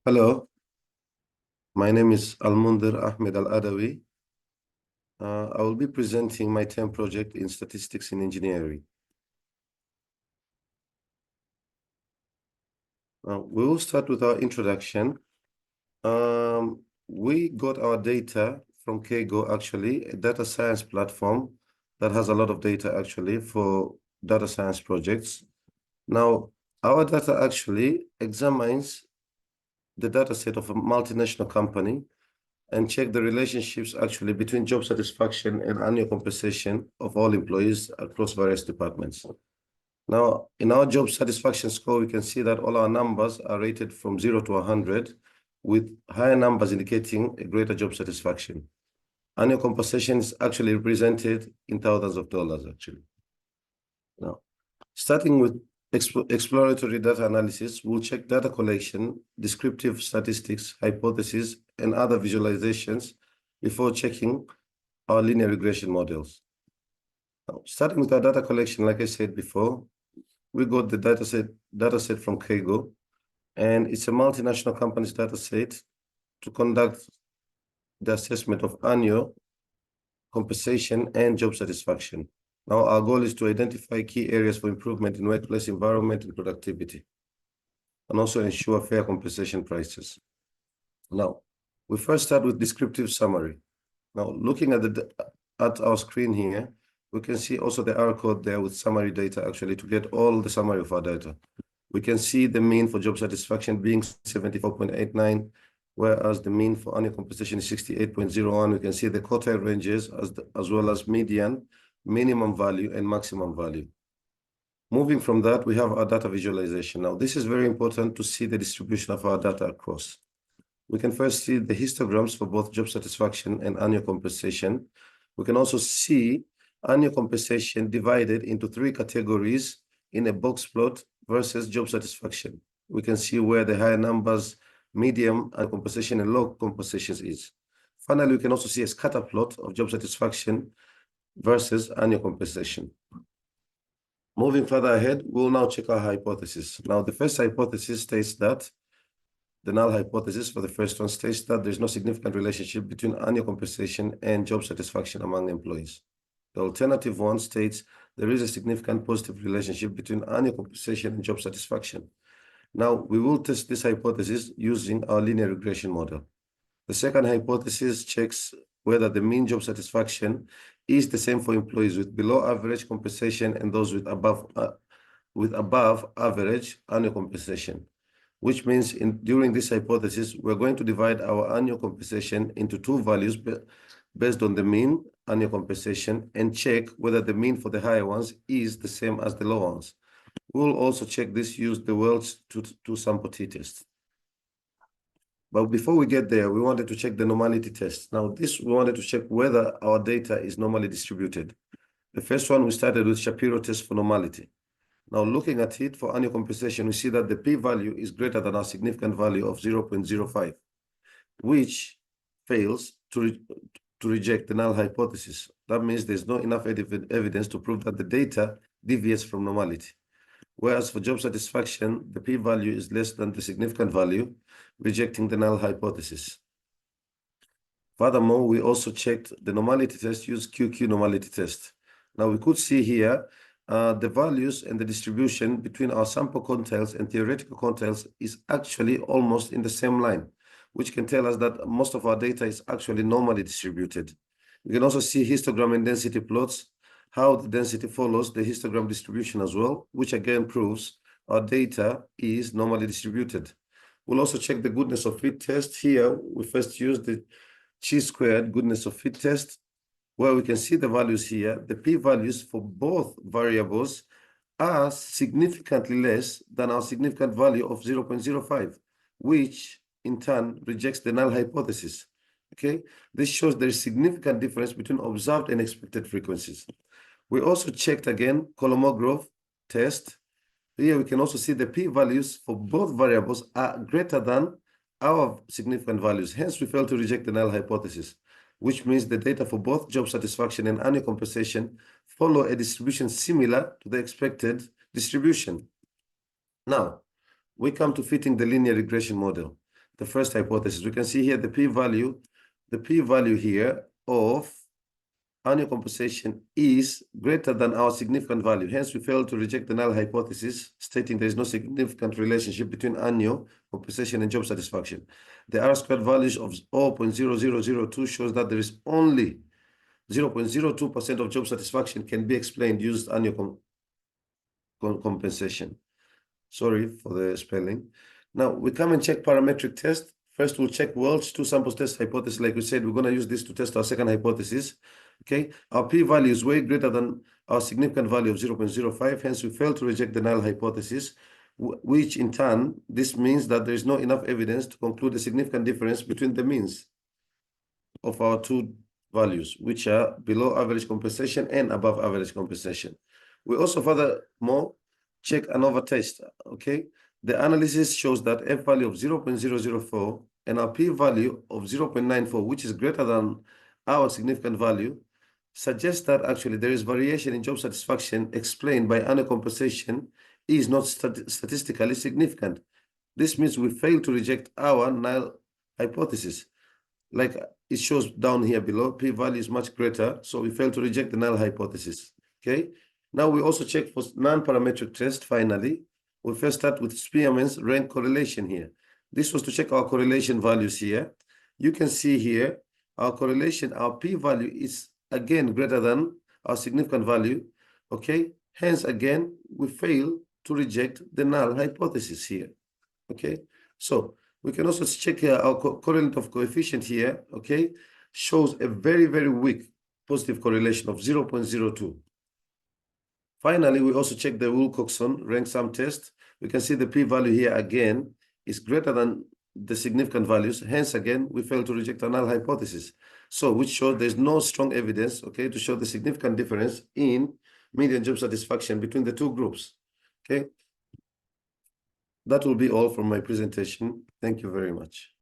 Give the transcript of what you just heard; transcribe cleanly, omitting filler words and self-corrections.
Hello, my name is Almundir Ahmed Al-Adawi. I will be presenting my term project in statistics in engineering. We will start with our introduction. We got our data from Kaggle, actually, a data science platform that has a lot of data actually for data science projects. Now, our data actually examines the data set of a multinational company and check the relationships actually between job satisfaction and annual compensation of all employees across various departments. Now, in our job satisfaction score, we can see that all our numbers are rated from 0 to 100, with higher numbers indicating a greater job satisfaction. Annual compensation is actually represented in thousands of dollars, actually. Now, starting with exploratory data analysis, we'll check data collection, descriptive statistics, hypotheses, and other visualizations before checking our linear regression models. Now, starting with our data collection, like I said before, we got the dataset from Kaggle, and it's a multinational company's dataset to conduct the assessment of annual compensation and job satisfaction. Now, our goal is to identify key areas for improvement in workplace environment and productivity, and also ensure fair compensation prices. Now, we first start with descriptive summary. Now, looking at our screen here, we can see also the R code there with summary data actually to get all the summary of our data. We can see the mean for job satisfaction being 74.89, whereas the mean for annual compensation is 68.01. We can see the quartile ranges as well as median, minimum value, and maximum value. Moving from that, we have our data visualization. Now, this is very important to see the distribution of our data across. We can first see the histograms for both job satisfaction and annual compensation. We can also see annual compensation divided into 3 categories in a box plot versus job satisfaction. We can see where the higher numbers, medium and compensation, and low compensations is. Finally, we can also see a scatter plot of job satisfaction versus annual compensation. Moving further ahead, we'll now check our hypothesis. Now, the first hypothesis states that the null hypothesis for the first one states that there's no significant relationship between annual compensation and job satisfaction among employees. The alternative one states there is a significant positive relationship between annual compensation and job satisfaction. Now, we will test this hypothesis using our linear regression model. The second hypothesis checks whether the mean job satisfaction is the same for employees with below average compensation and those with above average annual compensation, which means during this hypothesis, we're going to divide our annual compensation into 2 values based on the mean annual compensation and check whether the mean for the higher ones is the same as the lower ones. We'll also check this using the Welch two-sample t-test. But before we get there, we wanted to check the normality test. Now, we wanted to check whether our data is normally distributed. The first one, we started with Shapiro test for normality. Now, looking at it for annual compensation, we see that the p-value is greater than our significant value of 0.05, which fails to reject the null hypothesis. That means there's not enough evidence to prove that the data deviates from normality. Whereas for job satisfaction, the p-value is less than the significant value, rejecting the null hypothesis. Furthermore, we also checked the normality test, used QQ normality test. Now, we could see here the values and the distribution between our sample quantiles and theoretical quantiles is actually almost in the same line, which can tell us that most of our data is actually normally distributed. We can also see histogram and density plots, how the density follows the histogram distribution as well, which again proves our data is normally distributed. We'll also check the goodness of fit test. Here, we first use the chi-squared goodness of fit test, where we can see the values here. The p-values for both variables are significantly less than our significant value of 0.05, which in turn rejects the null hypothesis. Okay, this shows there is significant difference between observed and expected frequencies. We also checked again Kolmogorov test. Here we can also see the p-values for both variables are greater than our significant values. Hence, we fail to reject the null hypothesis, which means the data for both job satisfaction and annual compensation follow a distribution similar to the expected distribution. Now, we come to fitting the linear regression model. the first hypothesis. We can see here the p-value here of annual compensation is greater than our significant value. Hence, we fail to reject the null hypothesis, stating there is no significant relationship between annual compensation and job satisfaction. The R-squared values of 0.0002 shows that there is only 0.02% of job satisfaction can be explained using annual compensation. Sorry for the spelling. Now, we come and check parametric test. First, we'll check Welch two samples test hypothesis. Like we said, we're going to use this to test our second hypothesis. Okay, our p-value is way greater than our significant value of 0.05. Hence, we fail to reject the null hypothesis, which in turn, this means that there is not enough evidence to conclude a significant difference between the means of our two values, which are below average compensation and above average compensation. We also furthermore check ANOVA test, okay? The analysis shows that F value of 0.004 and our p-value of 0.94, which is greater than our significant value, suggests that actually there is variation in job satisfaction explained by annual compensation is not statistically significant. This means we fail to reject our null hypothesis. Like it shows down here below, p-value is much greater, so we fail to reject the null hypothesis, okay? Now we also check for non-parametric test, finally. We first start with Spearman's rank correlation here. This was to check our correlation values here. You can see here, our correlation, our p-value is again greater than our significant value, okay? Hence, again, we fail to reject the null hypothesis here, okay? So we can also check here our correlate of coefficient here, okay? Shows a very, very weak positive correlation of 0.02. Finally, we also check the Wilcoxon rank sum test. We can see the p-value here again is greater than the significant values. Hence, again, we fail to reject a null hypothesis. So, which shows there's no strong evidence, okay, to show the significant difference in median job satisfaction between the two groups, okay? That will be all from my presentation. Thank you very much.